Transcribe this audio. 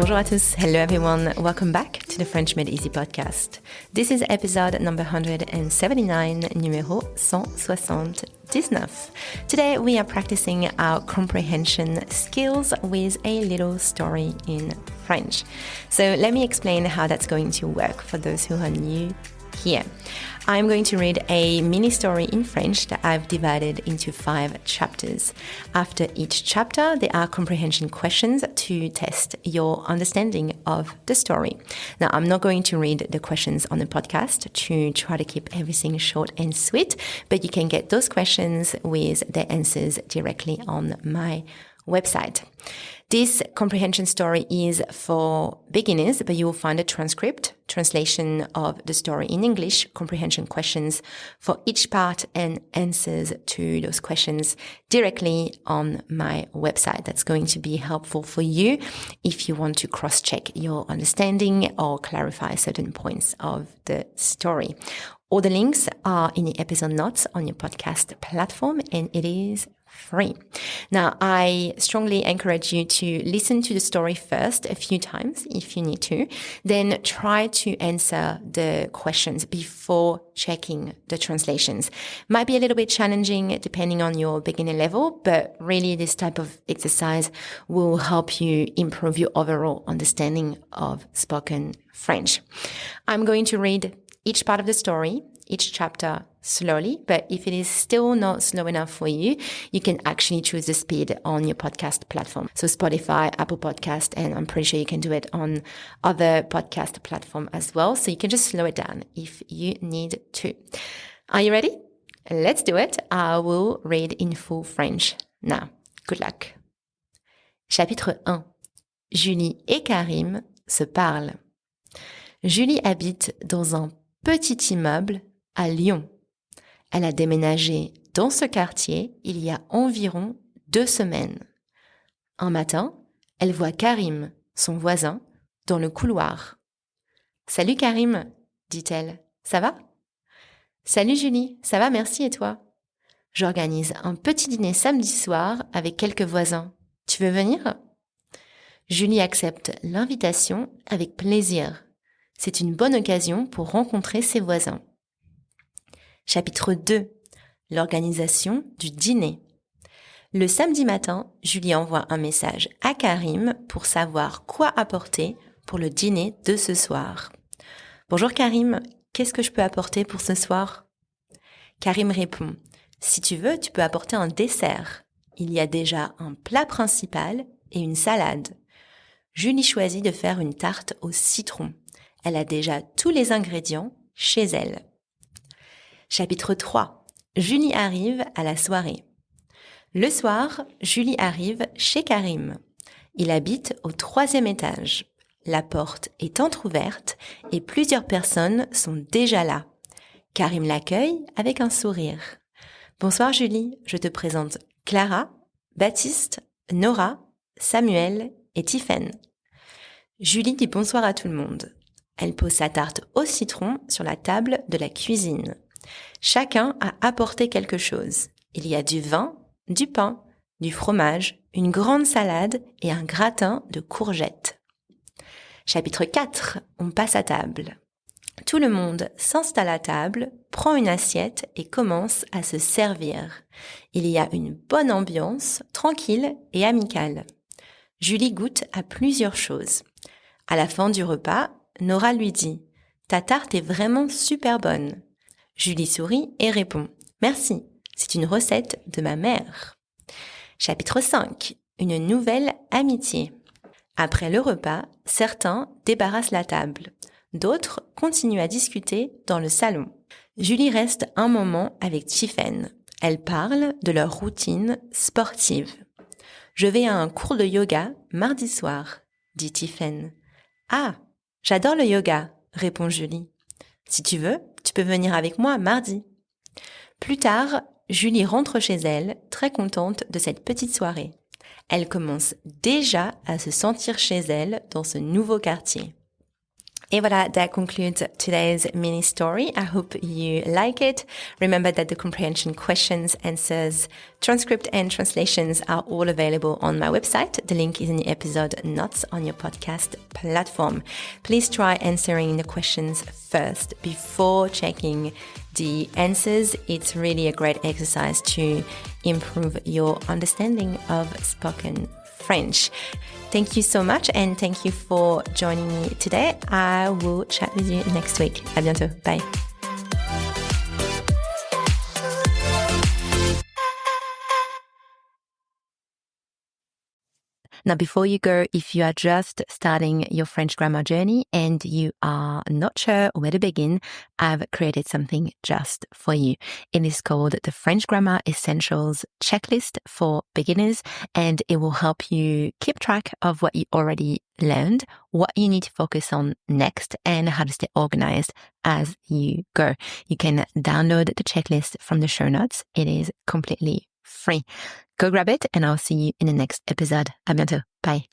Bonjour à tous. Hello everyone. Welcome back to the French Made Easy podcast. This is episode number 179, numéro 179. Today we are practicing our comprehension skills with a little story in French. So let me explain how that's going to work for those who are new here. I'm going to read a mini story in French that I've divided into 5 chapters. After each chapter, there are comprehension questions to test your understanding of the story. Now, I'm not going to read the questions on the podcast to try to keep everything short and sweet, but you can get those questions with the answers directly on my website. This comprehension story is for beginners, but you will find a transcript, translation of the story in English, comprehension questions for each part and answers to those questions directly on my website. That's going to be helpful for you if you want to cross-check your understanding or clarify certain points of the story. All the links are in the episode notes on your podcast platform, and it is free. Now, I strongly encourage you to listen to the story first a few times if you need to, then try to answer the questions before checking the translations. Might be a little bit challenging depending on your beginner level, but really this type of exercise will help you improve your overall understanding of spoken French. I'm going to read each part of the story, each chapter slowly, but if it is still not slow enough for you, you can actually choose the speed on your podcast platform. So Spotify, Apple Podcast, and I'm pretty sure you can do it on other podcast platform as well. So you can just slow it down if you need to. Are you ready? Let's do it. I will read in full French now. Good luck. Chapitre 1. Julie et Karim se parlent. Julie habite dans un petit immeuble à Lyon. Elle a déménagé dans ce quartier il y a environ 2 semaines. Un matin, elle voit Karim, son voisin, dans le couloir. « Salut Karim » dit-elle. « Ça va ?»« Salut Julie, ça va, merci et toi ?»« J'organise un petit dîner samedi soir avec quelques voisins. Tu veux venir ?» Julie accepte l'invitation avec plaisir. C'est une bonne occasion pour rencontrer ses voisins. Chapitre 2. L'organisation du dîner. Le samedi matin, Julie envoie un message à Karim pour savoir quoi apporter pour le dîner de ce soir. « Bonjour Karim, qu'est-ce que je peux apporter pour ce soir ?» Karim répond « Si tu veux, tu peux apporter un dessert. Il y a déjà un plat principal et une salade. » Julie choisit de faire une tarte au citron. Elle a déjà tous les ingrédients chez elle. Chapitre 3. Julie arrive à la soirée. Le soir, Julie arrive chez Karim. Il habite au 3e étage. La porte est entrouverte et plusieurs personnes sont déjà là. Karim l'accueille avec un sourire. « Bonsoir Julie, je te présente Clara, Baptiste, Nora, Samuel et Tiffaine. » Julie dit bonsoir à tout le monde. Elle pose sa tarte au citron sur la table de la cuisine. Chacun a apporté quelque chose. Il y a du vin, du pain, du fromage, une grande salade et un gratin de courgettes. Chapitre 4. On passe à table. Tout le monde s'installe à table, prend une assiette et commence à se servir. Il y a une bonne ambiance, tranquille et amicale. Julie goûte à plusieurs choses. À la fin du repas, Nora lui dit « Ta tarte est vraiment super bonne. » Julie sourit et répond « Merci, c'est une recette de ma mère. » Chapitre 5. Une nouvelle amitié. Après le repas, certains débarrassent la table. D'autres continuent à discuter dans le salon. Julie reste un moment avec Tiffaine. Elles parlent de leur routine sportive. « Je vais à un cours de yoga mardi soir, » dit Tiffaine. « Ah, j'adore le yoga, » répond Julie. « Si tu veux, tu peux venir avec moi mardi. » Plus tard, Julie rentre chez elle, très contente de cette petite soirée. Elle commence déjà à se sentir chez elle dans ce nouveau quartier. Et voilà, that concludes today's mini story. I hope you like it. Remember that the comprehension questions, answers, transcript, and translations are all available on my website. The link is in the episode notes on your podcast platform. Please try answering the questions first before checking the answers. It's really a great exercise to improve your understanding of spoken French. Thank you so much, and thank you for joining me today. I will chat with you next week. À bientôt. Bye. Now, before you go, if you are just starting your French grammar journey and you are not sure where to begin, I've created something just for you. It is called the French Grammar Essentials Checklist for Beginners, and it will help you keep track of what you already learned, what you need to focus on next, and how to stay organized as you go. You can download the checklist from the show notes. It is completely free. Go grab it, and I'll see you in the next episode. À bientôt. Bye.